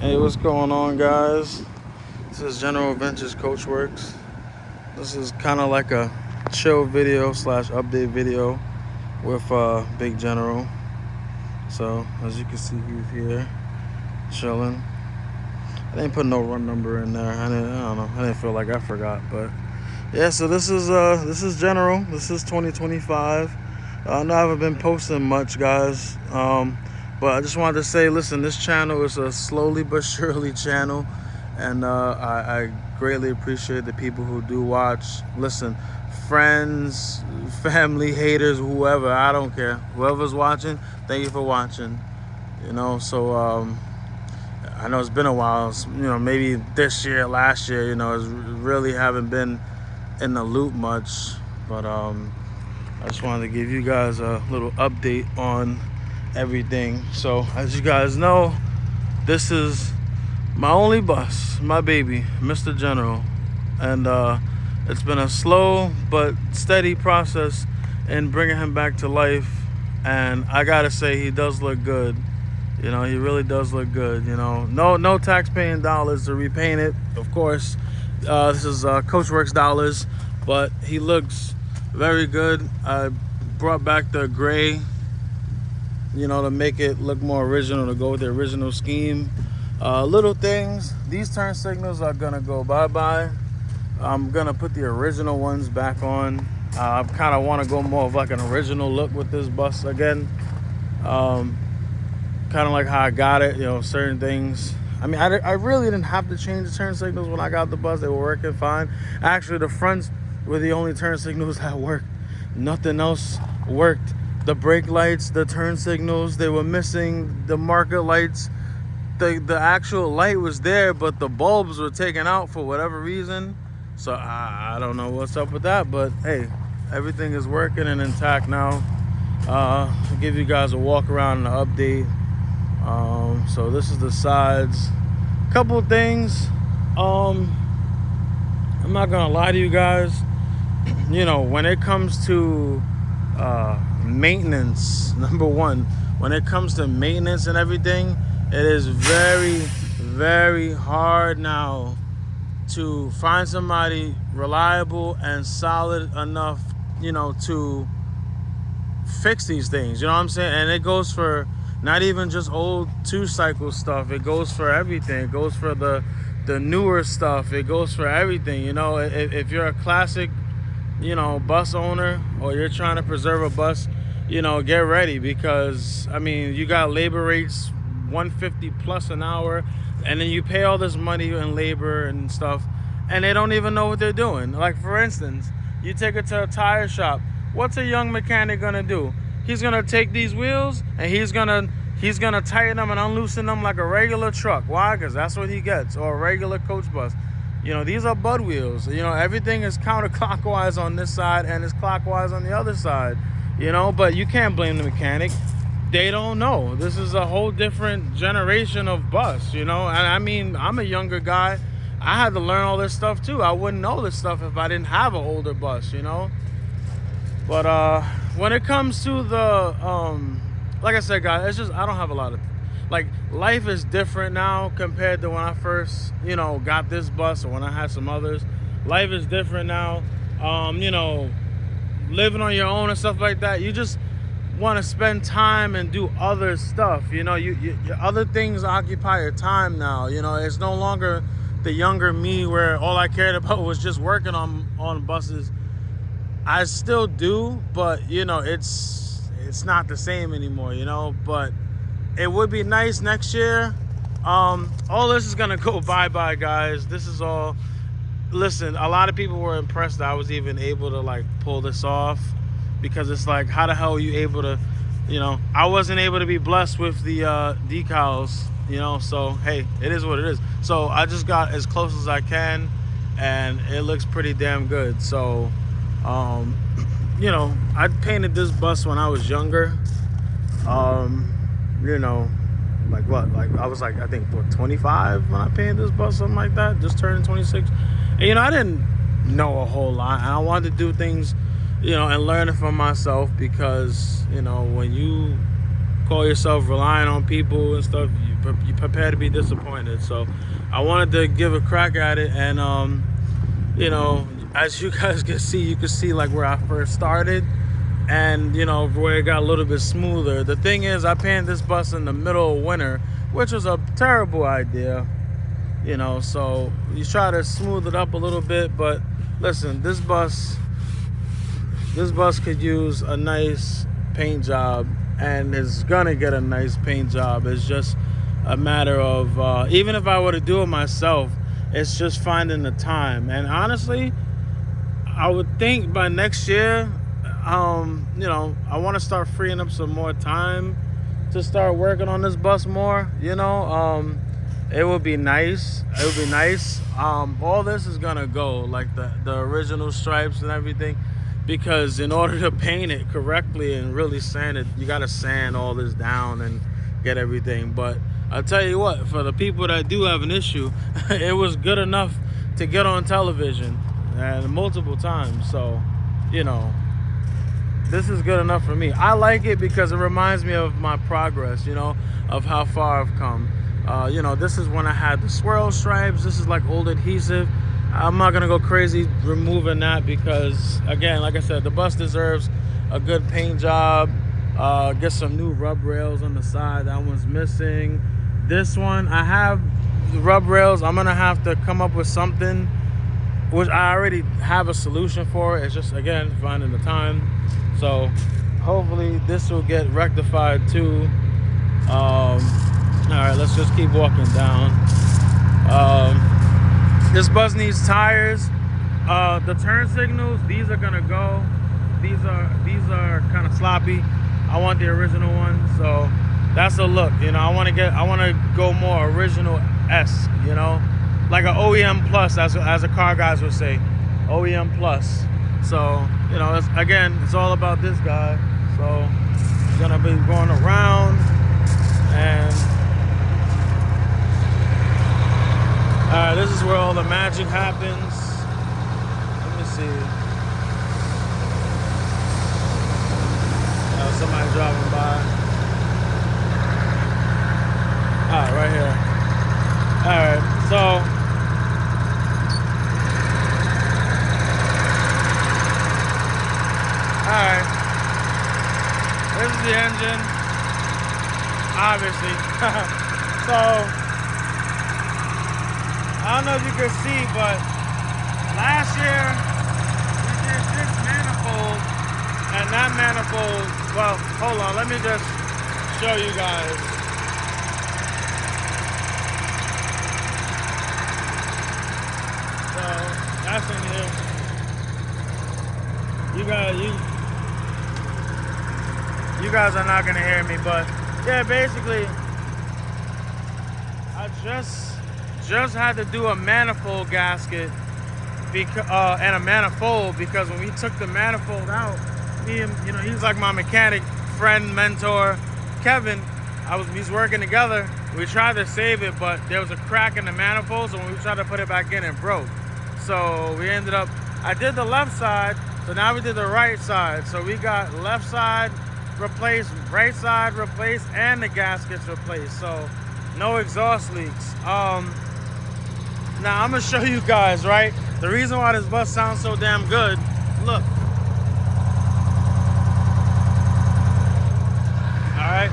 Hey, what's going on, guys? This is General Ventures Coachworks. This is kind of like a chill video slash update video with Big General. So as you can see, he's here chilling. I didn't put no run number in there. I don't know. I didn't feel like I forgot, but yeah. So this is General. This is 2025. I know I haven't been posting much, guys. But I just wanted to say, listen, this channel is a slowly but surely channel, and I greatly appreciate the people who do watch. Listen, friends, family, haters, whoever, I don't care. Whoever's watching, thank you for watching. So I know it's been a while. Maybe this year, last year, really haven't been in the loop much. But I just wanted to give you guys a little update on everything. So as you guys know, this is my only bus, my baby, Mr. General, and it's been a slow but steady process in bringing him back to life, and I gotta say, he does look good. He really does look good. No tax-paying dollars to repaint it, of course. This is Coachworks dollars, but he looks very good. I brought back the gray, to make it look more original, to go with the original scheme. Little things. These turn signals are gonna go bye-bye. I'm gonna put the original ones back on. I kind of want to go more of like an original look with this bus again. Kind of like how I got it, certain things. I mean, I really didn't have to change the turn signals when I got the bus. They were working fine. Actually, the fronts were the only turn signals that worked. Nothing else worked. The brake lights, the turn signals, they were missing. The marker lights, the actual light was there, but the bulbs were taken out for whatever reason. So I don't know what's up with that, but hey, everything is working and intact now. I'll give you guys a walk around and an update. So this is the sides. Couple of things. I'm not gonna lie to you guys. When it comes to maintenance, number one, when it comes to maintenance and everything, it is very, very hard now to find somebody reliable and solid enough, to fix these things. You know what I'm saying? And it goes for not even just old 2-cycle stuff. It goes for everything. It goes for the newer stuff. It goes for everything. If you're a classic, bus owner, or you're trying to preserve a bus, get ready, because I mean, you got labor rates $150 plus an hour, and then you pay all this money in labor and stuff, and they don't even know what they're doing. Like, for instance, you take it to a tire shop. What's a young mechanic gonna do? He's gonna take these wheels and he's gonna tighten them and unloosen them like a regular truck. Why? Because that's what he gets, or a regular coach bus. These are bud wheels. Everything is counterclockwise on this side and is clockwise on the other side. But you can't blame the mechanic. They don't know. This is a whole different generation of bus, and I mean, I'm a younger guy. I had to learn all this stuff too. I wouldn't know this stuff if I didn't have an older bus, But when it comes to the, like I said, guys, it's just, I don't have a lot of, life is different now compared to when I first, got this bus, or when I had some others. Life is different now. Living on your own and stuff like that, you just want to spend time and do other stuff. Your other things occupy your time now. It's no longer the younger me where all I cared about was just working on buses. I still do, but it's not the same anymore. But it would be nice next year. All this is gonna go bye-bye, guys. This is all. Listen, a lot of people were impressed that I was even able to pull this off, because it's like, how the hell are you able to, I wasn't able to be blessed with the decals, so hey, it is what it is. So I just got as close as I can, and it looks pretty damn good. So I painted this bus when I was younger. I was I think 25 when I painted this bus, something like that, just turning 26. And I didn't know a whole lot, and I wanted to do things, and learn it from myself, because when you call yourself relying on people and stuff, you prepare to be disappointed. So I wanted to give a crack at it, and you know, as you guys can see, you can see like where I first started, and you know, where it got a little bit smoother. The thing is, I painted this bus in the middle of winter, which was a terrible idea, you know. So you try to smooth it up a little bit, but listen, this bus could use a nice paint job, and it's gonna get a nice paint job. It's just a matter of even if I were to do it myself, it's just finding the time. And honestly, I would think by next year, you know, I want to start freeing up some more time to start working on this bus more. You know, it would be nice. It would be nice. All this is gonna go, like the original stripes and everything, because in order to paint it correctly and really sand it, you gotta sand all this down and get everything. But I'll tell you what, for the people that do have an issue, it was good enough to get on television and multiple times. So, you know, this is good enough for me. I like it because it reminds me of my progress, you know, of how far I've come. You know, this is when I had the swirl stripes. This is like old adhesive. I'm not gonna go crazy removing that because, again, like I said, the bus deserves a good paint job. Get some new rub rails on the side. That one's missing. This one, I have the rub rails. I'm gonna have to come up with something, which I already have a solution for. It's just, again, finding the time. So hopefully this will get rectified too. All right, let's just keep walking down. This bus needs tires. The turn signals, these are gonna go. These are kind of sloppy. I want the original one, so that's a look. You know, I want to go more original-esque. You know, like an OEM plus, as a car guys would say, OEM plus. So you know, it's all about this guy. So he's gonna be going around, and all right, this is where all the magic happens. Let me see. Somebody driving by. Alright, right here. Alright, so alright. This is the engine. Obviously. So I don't know if you can see, but last year we did this manifold, and that manifold, well, hold on, let me just show you guys. So that's in here. You guys are not gonna hear me, but yeah, basically I just had to do a manifold gasket and a manifold, because when we took the manifold out, you know, he's like my mechanic friend, mentor, Kevin. He's working together. We tried to save it, but there was a crack in the manifold, so when we tried to put it back in, it broke. So we ended up, I did the left side, so now we did the right side. So we got left side replaced, right side replaced, and the gaskets replaced. So no exhaust leaks. Now I'm gonna show you guys, right? The reason why this bus sounds so damn good, look. Alright,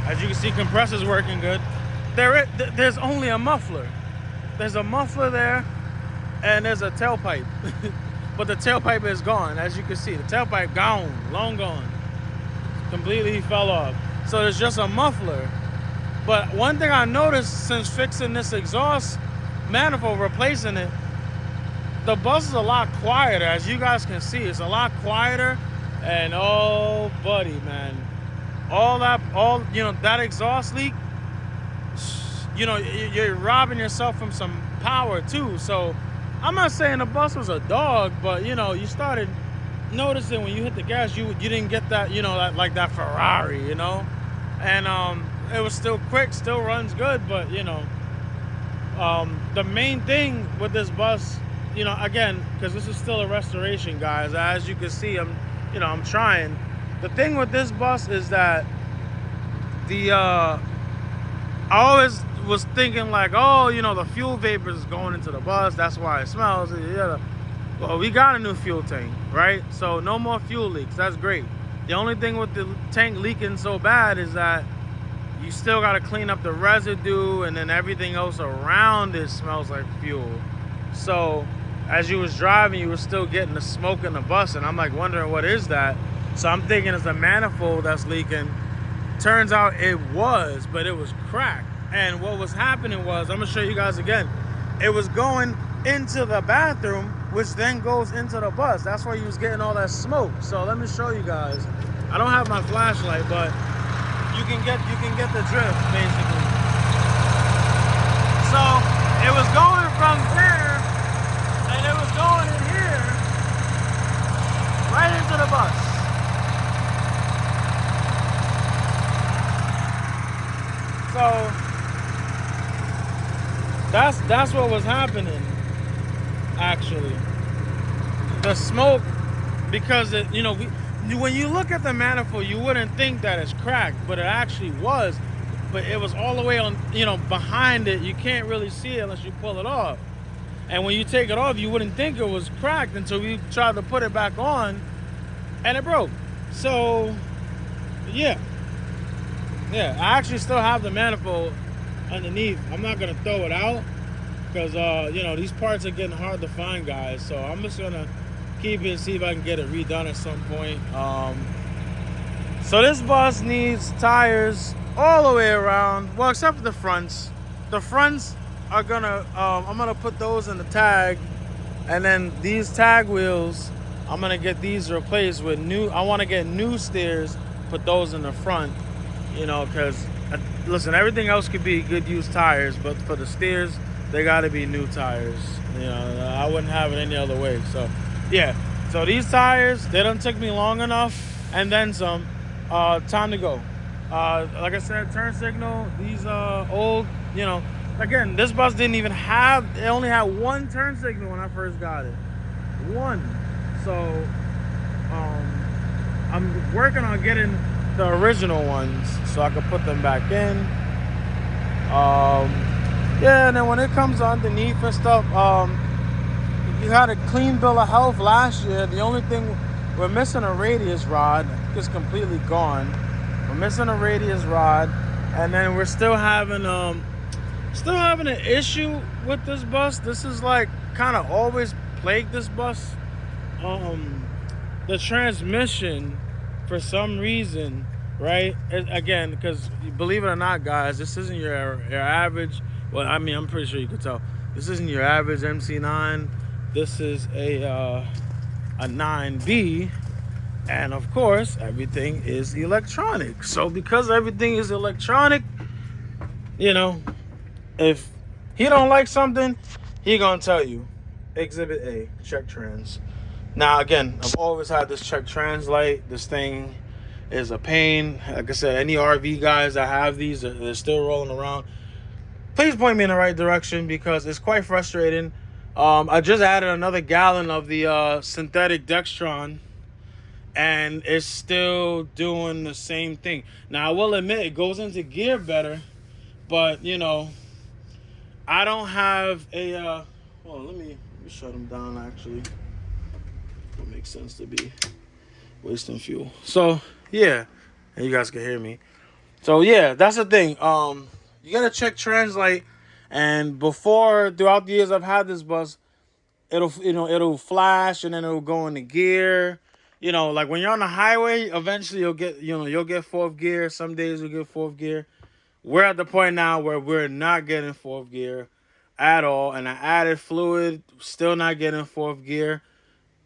as you can see, compressor's working good. There's only a muffler. There's a muffler there, and there's a tailpipe. But the tailpipe is gone, as you can see. The tailpipe gone, long gone. Completely fell off. So there's just a muffler. But one thing I noticed since fixing this exhaust manifold, replacing it, the bus is a lot quieter. As you guys can see, it's a lot quieter. And oh, buddy, man. That exhaust leak, you know, you're robbing yourself from some power too. So I'm not saying the bus was a dog, but you know, you started noticing when you hit the gas, you didn't get that, you know, like that Ferrari, you know. And it was still quick, still runs good, but you know, the main thing with this bus, you know, again, because this is still a restoration, guys, as you can see, I'm trying. The thing with this bus is that the I always was thinking like, oh, you know, the fuel vapors is going into the bus. That's why it smells. Yeah. Well, we got a new fuel tank, right? So no more fuel leaks. That's great. The only thing with the tank leaking so bad is that you still got to clean up the residue, and then everything else around it smells like fuel. So as you was driving, you were still getting the smoke in the bus, and I'm like wondering what is that? So I'm thinking it's the manifold that's leaking. Turns out it was, but it was cracked. And what was happening was, I'm gonna show you guys again. It was going into the bathroom, which then goes into the bus. That's why you was getting all that smoke. So let me show you guys. I don't have my flashlight, but you can get the drift basically. So it was going from there, and it was going in here, right into the bus. So that's what was happening, actually. The smoke, because it, you know, when you look at the manifold, you wouldn't think that it's cracked, but it actually was. But it was all the way on, you know, behind it. You can't really see it unless you pull it off. And when you take it off, you wouldn't think it was cracked until we tried to put it back on, and it broke. So yeah. Yeah, I actually still have the manifold underneath. I'm not gonna throw it out because you know, these parts are getting hard to find, guys. So I'm just gonna keep it and see if I can get it redone at some point. So this bus needs tires all the way around. Well, except for the fronts. The fronts are gonna I'm gonna put those in the tag, and then these tag wheels, I'm gonna get these replaced with new. I want to get new steers, put those in the front. You know, because listen, everything else could be good used tires, but for the steers, they got to be new tires. You know, I wouldn't have it any other way. So yeah, so these tires, they done took me long enough, and then some. Time to go. Like I said, turn signal. These old, you know, again, this bus didn't even have. It only had one turn signal when I first got it. One. So I'm working on getting the original ones so I could put them back in. Yeah, and then when it comes underneath and stuff, you had a clean bill of health last year. The only thing, we're missing a radius rod. It's completely gone. We're missing a radius rod, and then we're still having an issue with this bus. This is like kind of always plagued this bus. The transmission, for some reason, right? Again, because believe it or not, guys, this isn't your average. Well, I mean, I'm pretty sure you could tell. This isn't your average MC9. This is a 9B, and of course, everything is electronic. So because everything is electronic, you know, if he don't like something, he gonna tell you. Exhibit A, check trans. Now, again, I've always had this check trans light. This thing is a pain. Like I said, any RV guys that have these, they're still rolling around. Please point me in the right direction because it's quite frustrating. I just added another gallon of the synthetic Dextron, and it's still doing the same thing. Now, I will admit it goes into gear better, but you know, I don't have a. Well, let me shut them down. Actually, it makes sense to be wasting fuel. So yeah, and you guys can hear me. So yeah, that's the thing. You gotta check translate, and throughout the years I've had this bus, it'll flash and then it'll go into gear. You know, like when you're on the highway, eventually you'll get fourth gear. Some days you'll get fourth gear. We're at the point now where we're not getting fourth gear at all, and I added fluid, still not getting fourth gear.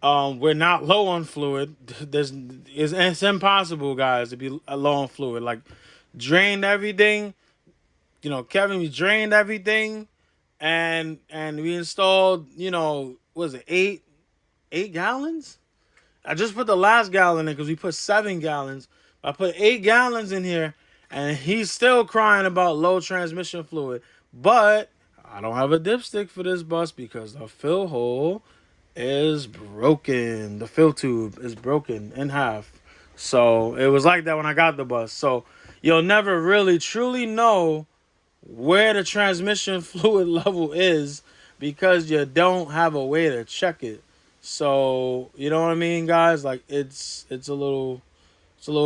We're not low on fluid. It's impossible, guys, to be low on fluid. Like, drained everything. You know, Kevin, we drained everything, and we installed, you know, what was it, eight gallons? I just put the last gallon in because we put 7 gallons. I put 8 gallons in here, and he's still crying about low transmission fluid. But I don't have a dipstick for this bus because the fill hole is broken. The fill tube is broken in half. So it was like that when I got the bus. So you'll never really truly know where the transmission fluid level is because you don't have a way to check it. So you know what I mean, guys? Like it's a little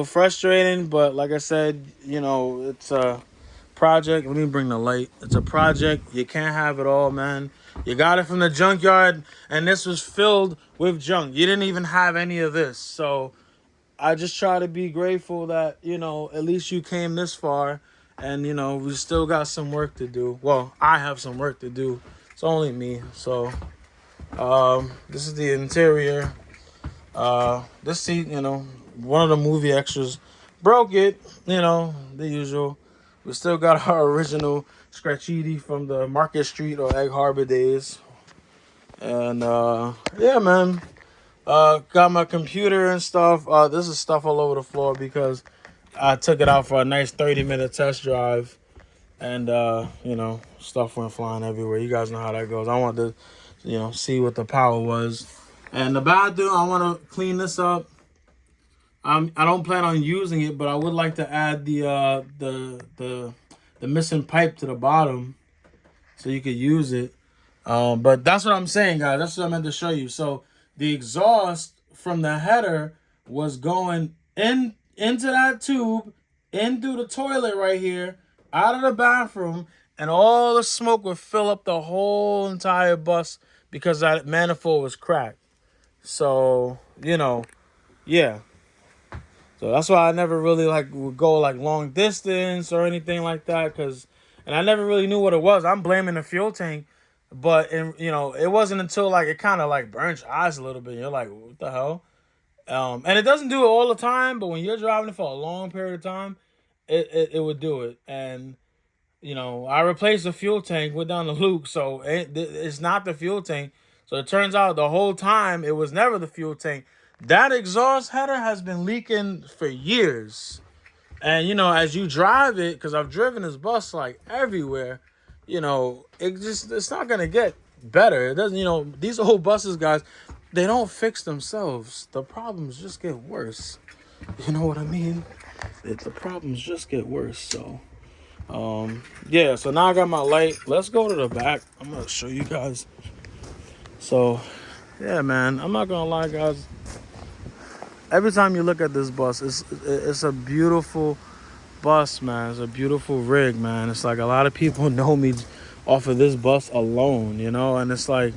frustrating, but like I said, you know, it's a project. Let me bring the light. It's a project. You can't have it all, man. You got it from the junkyard, and this was filled with junk. You didn't even have any of this. So I just try to be grateful that, you know, at least you came this far, and, you know, we still got some work to do. Well, I have some work to do. It's only me. So this is the interior. This seat, you know, one of the movie extras broke it, you know, the usual. We still got our original Scratchiti from the Market Street or Egg Harbor days. And yeah, man. Got my computer and stuff. This is stuff all over the floor because I took it out for a nice 30-minute test drive. And you know, stuff went flying everywhere. You guys know how that goes. I want to, you know, see what the power was. And the bathroom, I want to clean this up. I don't plan on using it, but I would like to add the missing pipe to the bottom so you could use it. But that's what I'm saying, guys. That's what I meant to show you. So the exhaust from the header was going into that tube, in through the toilet right here, out of the bathroom, and all the smoke would fill up the whole entire bus because that manifold was cracked. So, you know, yeah. So that's why I never really would go long distance or anything like that, and I never really knew what it was. I'm blaming the fuel tank, but you know, it wasn't until it kind of burns your eyes a little bit. You're like, what the hell? And it doesn't do it all the time, but when you're driving it for a long period of time, it would do it. And you know, I replaced the fuel tank, went down the Luke, so it's not the fuel tank. So it turns out the whole time it was never the fuel tank. That exhaust header has been leaking for years. And, you know, as you drive it, because I've driven this bus everywhere, you know, it's not going to get better. It doesn't, you know, these old buses, guys, they don't fix themselves. The problems just get worse. You know what I mean? The problems just get worse. So, yeah, so now I got my light. Let's go to the back. I'm going to show you guys. So, yeah, man, I'm not going to lie, guys. Every time you look at this bus, it's a beautiful bus, man. It's a beautiful rig, man. It's like a lot of people know me off of this bus alone, you know? And it's like,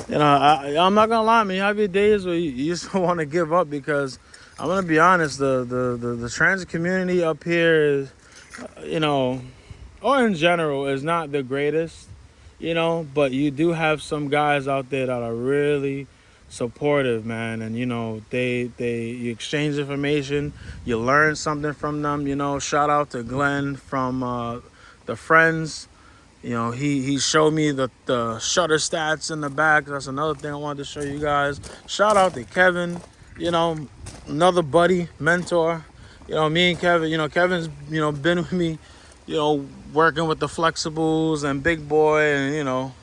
you know, I'm not going to lie, man. You have your days where you just want to give up because I'm going to be honest, the transit community up here is, you know, or in general, is not the greatest, you know? But you do have some guys out there that are really supportive, man, and you know, you exchange information, you learn something from them, you know. Shout out to Glenn from the Friends. You know, he showed me the shutter stats in the back. That's another thing I wanted to show you guys. Shout out to Kevin, you know, another buddy, mentor. You know, me and Kevin, you know, Kevin's, you know, been with me, you know, working with the flexibles and Big Boy, and you know,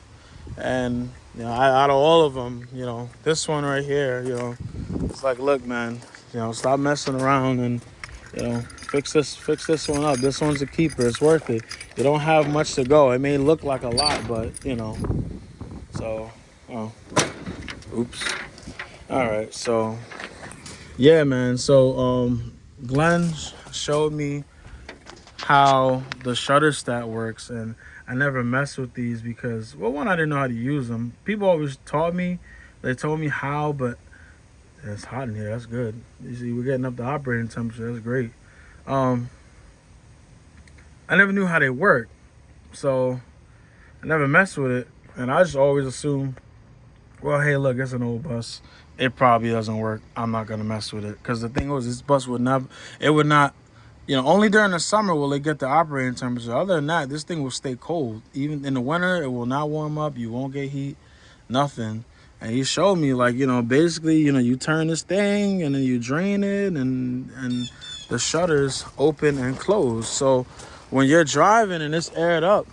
and you know, out of all of them, you know, this one right here, you know, it's like, look, man, you know, stop messing around and, you know, fix this one up. This one's a keeper. It's worth it. You don't have much to go. It may look like a lot, but, you know, so, oh, oops. All right, so, yeah, man. So, Glenn showed me how the shutter stat works, and I never messed with these because, well, one, I didn't know how to use them. People always taught me. They told me how, but it's hot in here. That's good. You see, we're getting up to operating temperature. That's great. I never knew how they work, so I never messed with it. And I just always assumed, well, hey, look, it's an old bus. It probably doesn't work. I'm not going to mess with it. Because the thing was, this bus would not, you know, only during the summer will it get the operating temperature. Other than that, this thing will stay cold. Even in the winter, it will not warm up. You won't get heat, nothing. And he showed me, you know, basically, you know, you turn this thing and then you drain it and the shutters open and close. So when you're driving and it's aired up,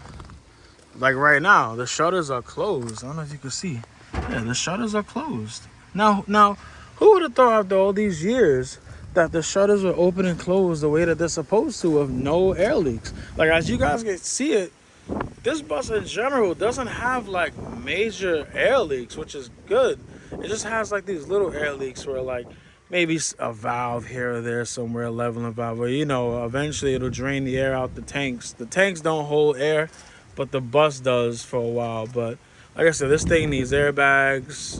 like right now, the shutters are closed. I don't know if you can see. Yeah, the shutters are closed. Now, who would have thought after all these years that the shutters will open and close the way that they're supposed to with no air leaks. Like, as you guys can see it, this bus in general doesn't have like major air leaks, which is good. It just has like these little air leaks where like maybe a valve here or there somewhere, leveling valve, where eventually it'll drain the air out the tanks. The tanks don't hold air, but the bus does for a while. But like I said, this thing needs airbags,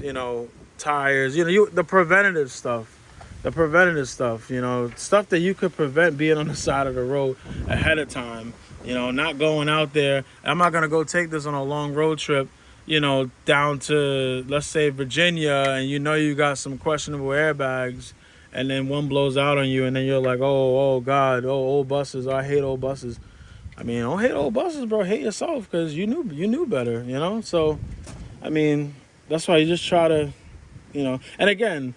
tires, the preventative stuff. The preventative stuff, stuff that you could prevent being on the side of the road ahead of time. Not going out there. I'm not going to go take this on a long road trip, down to, let's say, Virginia, and you got some questionable airbags, and then one blows out on you, and then you're like, oh God, old buses. I hate old buses. I mean, don't hate old buses, bro. Hate yourself, because you knew better, So, I mean, that's why you just try to, and again,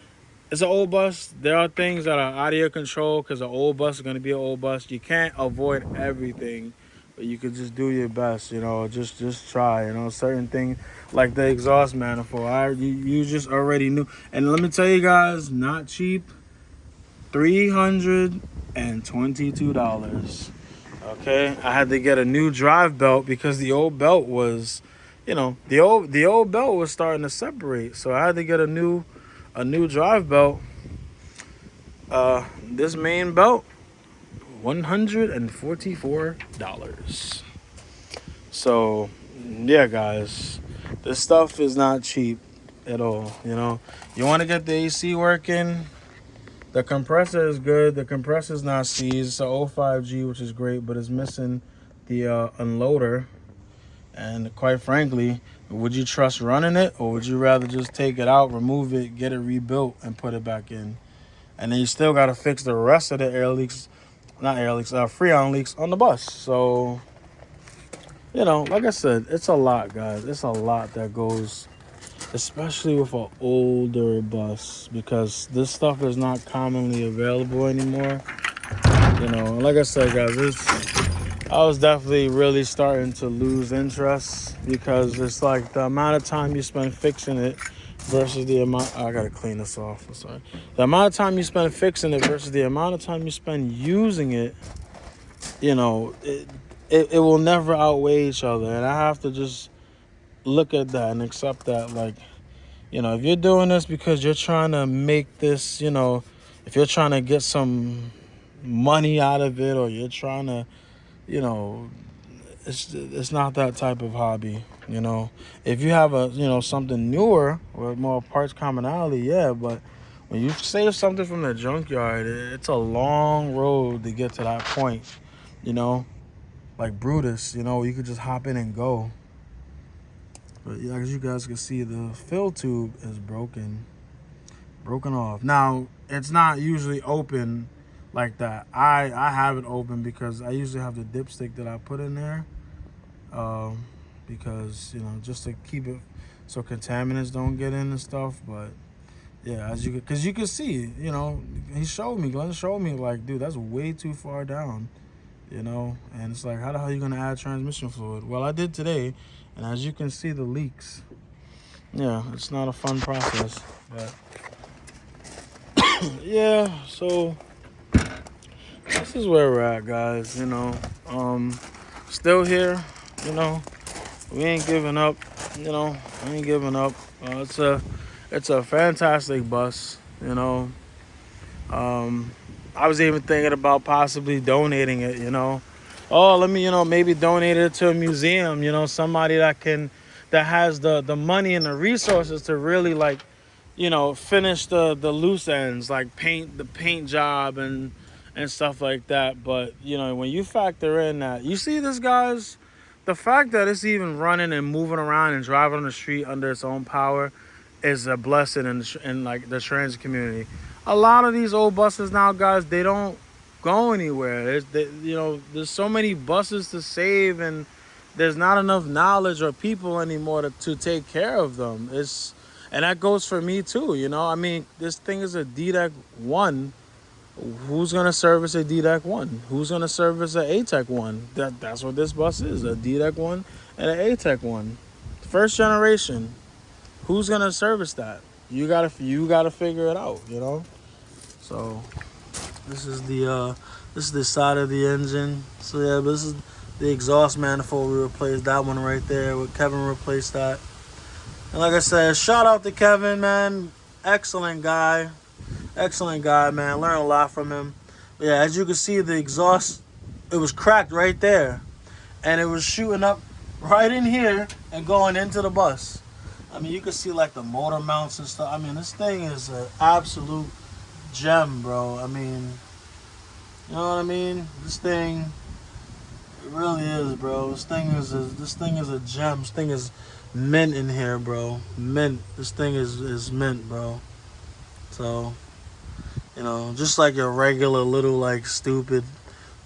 it's an old bus. There are things that are out of your control because an old bus is going to be an old bus. You can't avoid everything, but you could just do your best, just try, certain things like the exhaust manifold. You just already knew. And let me tell you guys, not cheap, $322. Okay, I had to get a new drive belt because the old belt was, the old belt was starting to separate. So I had to get a new drive belt. This main belt, $144. So yeah, guys, this stuff is not cheap at all. You want to get the AC working. The compressor is good. The compressor is not seized. It's a 05G, which is great, but it's missing the unloader. And quite frankly, would you trust running it, or would you rather just take it out, remove it, get it rebuilt, and put it back in? And then you still got to fix the rest of the freon leaks on the bus. So, like I said, it's a lot, guys. It's a lot that goes, especially with an older bus, because this stuff is not commonly available anymore. Like I said, guys, I was definitely really starting to lose interest, because it's like the amount of time you spend fixing it versus the amount. I gotta clean this off. I'm sorry. The amount of time you spend fixing it versus the amount of time you spend using it, it will never outweigh each other. And I have to just look at that and accept that. Like, if you're doing this because you're trying to make this, if you're trying to get some money out of it, or you're trying to, it's not that type of hobby. If you have something newer with more parts commonality, yeah, but when you save something from the junkyard, it's a long road to get to that point. Like Brutus, you could just hop in and go. But yeah, as you guys can see, the fill tube is broken off. Now, it's not usually open like that. I have it open because I usually have the dipstick that I put in there, because just to keep it so contaminants don't get in and stuff. But yeah, because you can see, Glenn showed me like, dude, that's way too far down, and it's like, how the hell are you gonna add transmission fluid? Well, I did today, and as you can see, the leaks. Yeah, it's not a fun process, but yeah. So this is where we're at, guys. Still here. We ain't giving up. We ain't giving up. It's a fantastic bus. I was even thinking about possibly donating it. Let me maybe donate it to a museum. Somebody that has the money and the resources to really finish the loose ends, like paint the paint job and stuff like that. But when you factor in that, you see this, guys, the fact that it's even running and moving around and driving on the street under its own power is a blessing in like the transit community. A lot of these old buses now, guys, they don't go anywhere. There's so many buses to save, and there's not enough knowledge or people anymore to take care of them. And that goes for me too. I mean, this thing is a DDEC 1. Who's going to service a DDEC 1? Who's going to service an ATEC 1? That's what this bus is, a DDEC 1 and an ATEC 1. First generation. Who's going to service that? You gotta figure it out, So This is the side of the engine. So yeah, but this is the exhaust manifold. We replaced that one right there. Kevin replaced that. And like I said, shout out to Kevin, man. Excellent guy, man. Learned a lot from him. But yeah, as you can see, the exhaust, it was cracked right there, and it was shooting up right in here and going into the bus. I mean, you can see like the motor mounts and stuff. I mean, this thing is an absolute gem, bro. I mean, you know what I mean? This thing, it really is, bro. This thing is a gem. This thing is mint in here, bro. Mint. This thing is mint, bro. So, you know, just like your regular little like stupid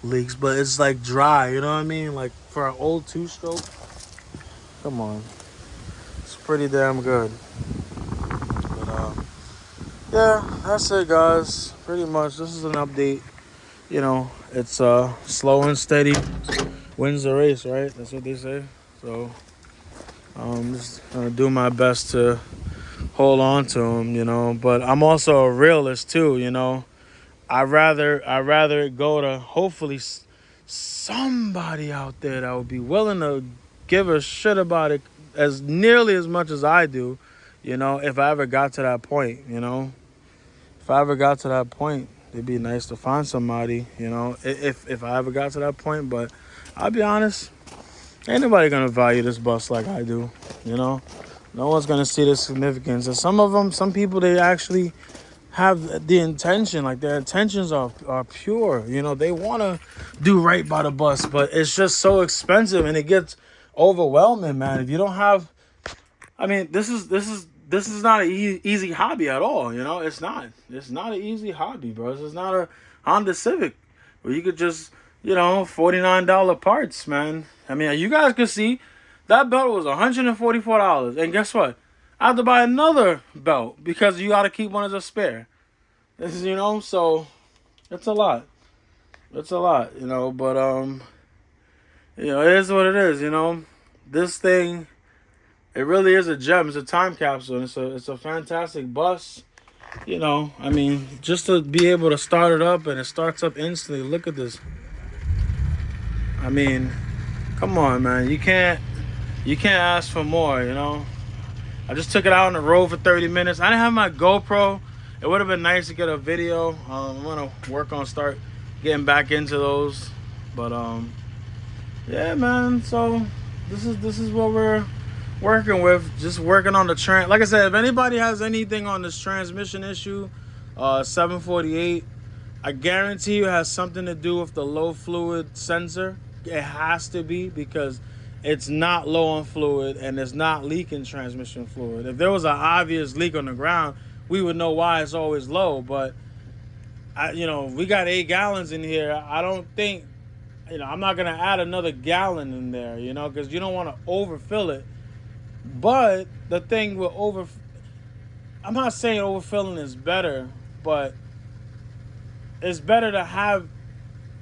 leaks, but it's like dry. You know what I mean? Like for an old 2-stroke, come on, it's pretty damn good. But yeah, that's it, guys. Pretty much, this is an update. You know, it's slow and steady wins the race, right? That's what they say. So I'm just gonna do my best to hold on to him, you know. But I'm also a realist too, you know. I'd rather it go to hopefully somebody out there that would be willing to give a shit about it as nearly as much as I do, you know. If I ever got to that point, you know. If I ever got to that point, it'd be nice to find somebody, you know. If I ever got to that point, but I'll be honest, ain't nobody gonna value this bus like I do, you know. No one's gonna see the significance. And some people, they actually have the intention, like their intentions are pure, you know. They want to do right by the bus, but it's just so expensive and it gets overwhelming, man. If you don't have, I mean, this is not an easy hobby at all, you know. It's not an easy hobby, bro. This is not a Honda Civic where you could just, you know, $49 parts, man. I mean, you guys could see that belt was $144, and guess what? I have to buy another belt because you got to keep one as a spare. This is, you know, so it's a lot. It's a lot, you know, but you know, it is what it is, you know. This thing, it really is a gem. It's a time capsule. And it's a fantastic bus, you know. I mean, just to be able to start it up and it starts up instantly. Look at this. I mean, come on, man. You can't ask for more, you know. I just took it out on the road for 30 minutes. I didn't have my GoPro. It would have been nice to get a video. I'm gonna work on start getting back into those. But yeah, man. So this is what we're working with. Just working on the like I said, if anybody has anything on this transmission issue, 748, I guarantee you it has something to do with the low fluid sensor. It has to be, because it's not low on fluid and it's not leaking transmission fluid. If there was an obvious leak on the ground, we would know why it's always low. But you know, we got 8 gallons in here. I don't think, you know, I'm not gonna add another gallon in there, you know, because you don't want to overfill it. But the thing with I'm not saying overfilling is better, but it's better to have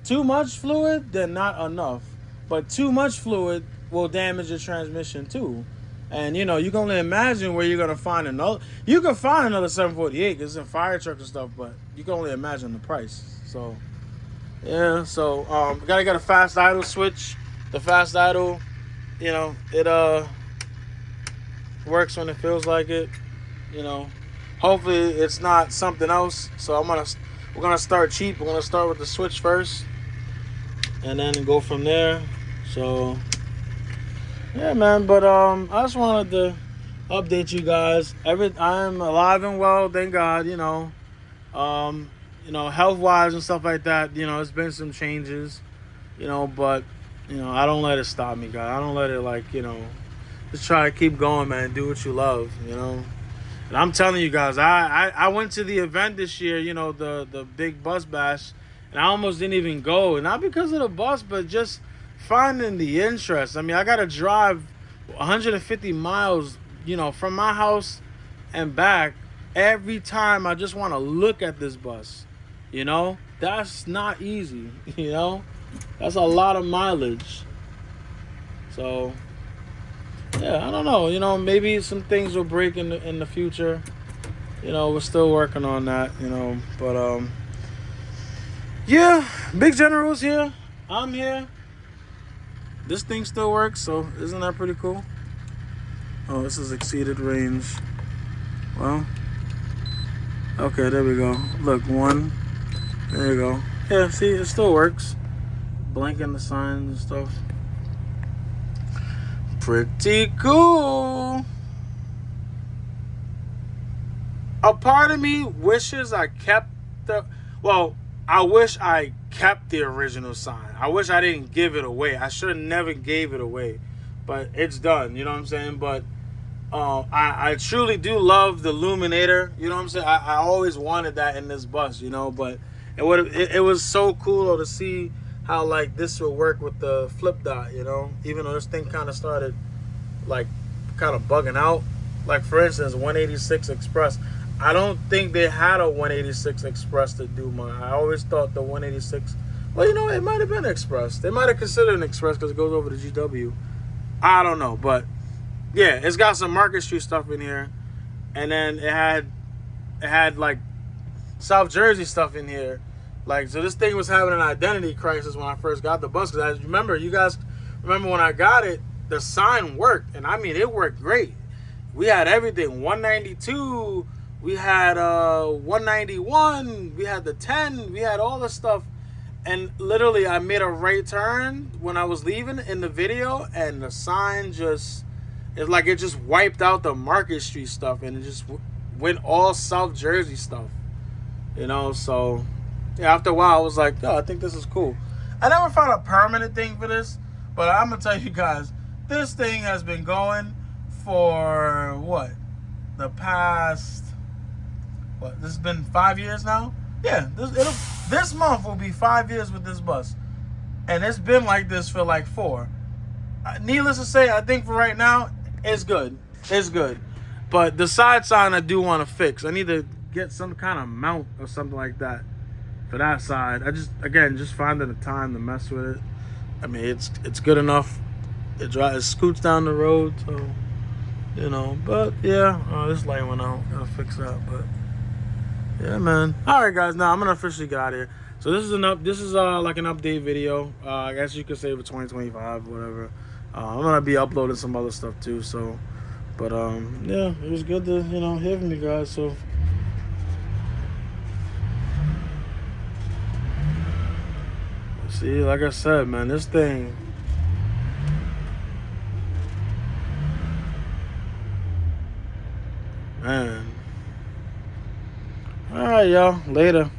too much fluid than not enough. But too much fluid will damage the transmission too. And you know, you can only imagine where you're gonna find another. You can find another 748 because it's in fire trucks and stuff, but you can only imagine the price. So yeah, so gotta get a fast idle switch. The fast idle, you know, it works when it feels like it. You know, hopefully it's not something else. So we're gonna start cheap. We're gonna start with the switch first, and then go from there. So yeah, man. But I just wanted to update you guys. I'm alive and well, thank God. You know, health wise and stuff like that. You know, it's been some changes. You know, but you know, I don't let it stop me, guys. I don't let it, like, you know, just try to keep going, man. Do what you love. You know. And I'm telling you guys, I went to the event this year, you know, the big bus bash, and I almost didn't even go. Not because of the bus, but just finding the interest. I mean, I got to drive 150 miles, you know, from my house and back every time. I just want to look at this bus, you know. That's not easy, you know. That's a lot of mileage. So yeah, I don't know. You know, maybe some things will break in the future. You know, we're still working on that. You know, but Yeah, Big General's here. I'm here. This thing still works, so isn't that pretty cool? Oh, this is exceeded range. Well, okay, there we go. Look, one. There you go. Yeah, see, it still works. Blanking the signs and stuff. Pretty cool. A part of me wishes I kept I wish I kept the original sign. I wish I didn't give it away. I should have never gave it away. But it's done, you know what I'm saying? But I truly do love the Luminator, you know what I'm saying? I always wanted that in this bus, you know, but it was so cool to see how like this would work with the flip dot, you know, even though this thing kind of started like kind of bugging out. Like for instance, 186 Express. I don't think they had a 186 Express to do mine. I always thought the 186, well, you know, it might have been Express. They might have considered an Express because it goes over to GW. I don't know, but yeah, it's got some Market Street stuff in here, and then it had like South Jersey stuff in here. Like, so this thing was having an identity crisis when I first got the bus. Because you guys remember when I got it, the sign worked, and I mean it worked great. We had everything, 192. We had 191, we had the 10, we had all the stuff. And literally I made a right turn when I was leaving in the video, and the sign just, it's like it just wiped out the Market Street stuff, and it just went all South Jersey stuff, you know. So yeah, after a while I was like, yo, I think this is cool. I never found a permanent thing for this, but I'm gonna tell you guys, this thing has been going for what, the past, what, this has been 5 years now? Yeah, this month will be 5 years with this bus. And it's been like this for like 4. Needless to say, I think for right now, it's good. It's good. But the side sign I do want to fix. I need to get some kind of mount or something like that for that side. I just finding the time to mess with it. I mean, it's good enough. It scoots down the road, so, you know. But yeah, this light went out. Gotta fix that, but yeah, man. All right, guys. Now I'm gonna officially get out of here. So this is like an update video. I guess you could say for 2025, whatever. I'm gonna be uploading some other stuff too. So, but yeah, it was good to hear from you guys. So, see, like I said, man, this thing. Man. All right, y'all. Later.